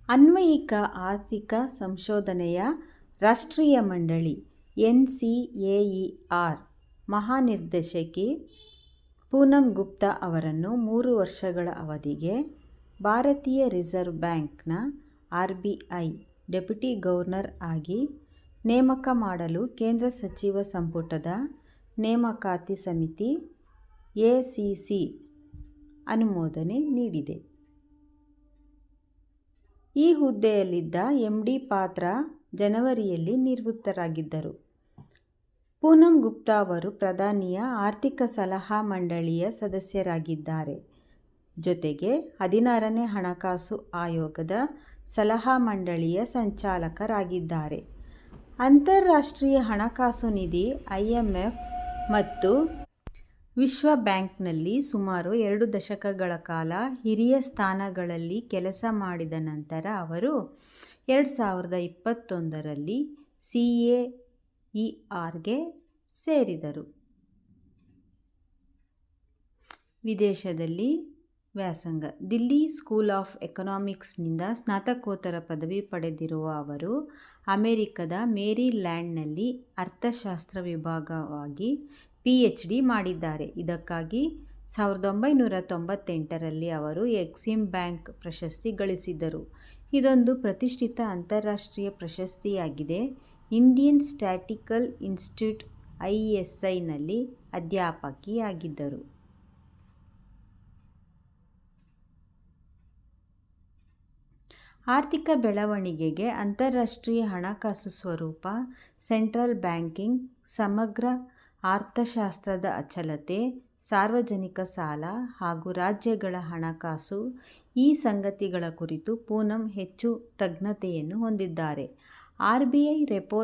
ಅನ್ವಯಿಕ ಆರ್ಥಿಕ ಸಂಶೋಧನೆಯ ರಾಷ್ಟ್ರೀಯ ಮಂಡಳಿ NCAER ಮಹಾನಿರ್ದೇಶಕಿ ಪೂನಂ ಗುಪ್ತಾ ಅವರನ್ನು 3 ವರ್ಷಗಳ ಅವಧಿಗೆ ಭಾರತೀಯ ರಿಸರ್ವ್ ಬ್ಯಾಂಕ್ನ RBI ಡೆಪ್ಯೂಟಿ ಗವರ್ನರ್ ಆಗಿ ನೇಮಕ ಮಾಡಲು ಕೇಂದ್ರ ಸಚಿವ ಸಂಪುಟದ ನೇಮಕಾತಿ ಸಮಿತಿ ACC ಅನುಮೋದನೆ ನೀಡಿದೆ. ಈ ಹುದ್ದೆಯಲ್ಲಿದ್ದ MD ಪಾತ್ರ ಜನವರಿಯಲ್ಲಿ ನಿವೃತ್ತರಾಗಿದ್ದರು. ಪೂನಂ ಗುಪ್ತಾ ಅವರು ಪ್ರಧಾನಿಯ ಆರ್ಥಿಕ ಸಲಹಾ ಮಂಡಳಿಯ ಸದಸ್ಯರಾಗಿದ್ದಾರೆ. ಜೊತೆಗೆ 16ನೇ ಹಣಕಾಸು ಆಯೋಗದ ಸಲಹಾ ಮಂಡಳಿಯ ಸಂಚಾಲಕರಾಗಿದ್ದಾರೆ. ಅಂತಾರಾಷ್ಟ್ರೀಯ ಹಣಕಾಸು ನಿಧಿ IMF ಮತ್ತು ವಿಶ್ವ ಬ್ಯಾಂಕ್ನಲ್ಲಿ ಸುಮಾರು 2 ದಶಕಗಳ ಕಾಲ ಹಿರಿಯ ಸ್ಥಾನಗಳಲ್ಲಿ ಕೆಲಸ ಮಾಡಿದ ನಂತರ ಅವರು 2021ರಲ್ಲಿ CAERಗೆ ಸೇರಿದರು. ವಿದೇಶದಲ್ಲಿ ವ್ಯಾಸಂಗ. ದಿಲ್ಲಿ ಸ್ಕೂಲ್ ಆಫ್ ಎಕನಾಮಿಕ್ಸ್ನಿಂದ ಸ್ನಾತಕೋತ್ತರ ಪದವಿ ಪಡೆದಿರುವ ಅವರು ಅಮೆರಿಕದ ಮೇರಿಲ್ಯಾಂಡ್ನಲ್ಲಿ ಅರ್ಥಶಾಸ್ತ್ರ ವಿಭಾಗವಾಗಿ PhD ಮಾಡಿದ್ದಾರೆ. ಇದಕ್ಕಾಗಿ 1998ರಲ್ಲಿ ಅವರು ಎಕ್ಸಿಮ್ ಬ್ಯಾಂಕ್ ಪ್ರಶಸ್ತಿ ಗಳಿಸಿದರು. ಇದೊಂದು ಪ್ರತಿಷ್ಠಿತ ಅಂತಾರಾಷ್ಟ್ರೀಯ ಪ್ರಶಸ್ತಿಯಾಗಿದೆ. ಇಂಡಿಯನ್ ಸ್ಟ್ಯಾಟಿಸ್ಟಿಕಲ್ ಇನ್ಸ್ಟಿಟ್ಯೂಟ್ ISIನಲ್ಲಿ ಅಧ್ಯಾಪಕಿಯಾಗಿದ್ದರು. ಆರ್ಥಿಕ ಬೆಳವಣಿಗೆಗೆ ಅಂತಾರಾಷ್ಟ್ರೀಯ ಹಣಕಾಸು ಸ್ವರೂಪ, ಸೆಂಟ್ರಲ್ ಬ್ಯಾಂಕಿಂಗ್, ಸಮಗ್ರ ಅರ್ಥಶಾಸ್ತ್ರದ ಅಚಲತೆ, ಸಾರ್ವಜನಿಕ ಸಾಲ ಹಾಗೂ ರಾಜ್ಯಗಳ ಹಣಕಾಸು ಈ ಸಂಗತಿಗಳ ಕುರಿತು ಪೂನಂ ಹೆಚ್ಚು ತಜ್ಞತೆಯನ್ನು ಹೊಂದಿದ್ದಾರೆ. RBI ರೆಪೋ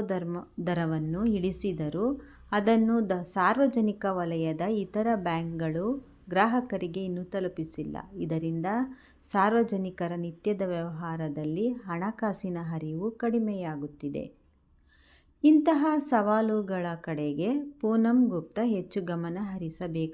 ದರವನ್ನು ಇಳಿಸಿದರೂ ಅದನ್ನು ಸಾರ್ವಜನಿಕ ವಲಯದ ಇತರ ಬ್ಯಾಂಕ್ಗಳು ಗ್ರಾಹಕರಿಗೆ ಇನ್ನೂ ತಲುಪಿಸಿಲ್ಲ. ಇದರಿಂದ ಸಾರ್ವಜನಿಕರ ನಿತ್ಯದ ವ್ಯವಹಾರದಲ್ಲಿ ಹಣಕಾಸಿನ ಹರಿವು ಕಡಿಮೆಯಾಗುತ್ತಿದೆ. ಇಂತಹ ಸವಾಲುಗಳ ಕಡೆಗೆ ಪೂನಂ ಗುಪ್ತಾ ಹೆಚ್ಚು ಗಮನ ಹರಿಸಬೇಕಾಗಿದೆ.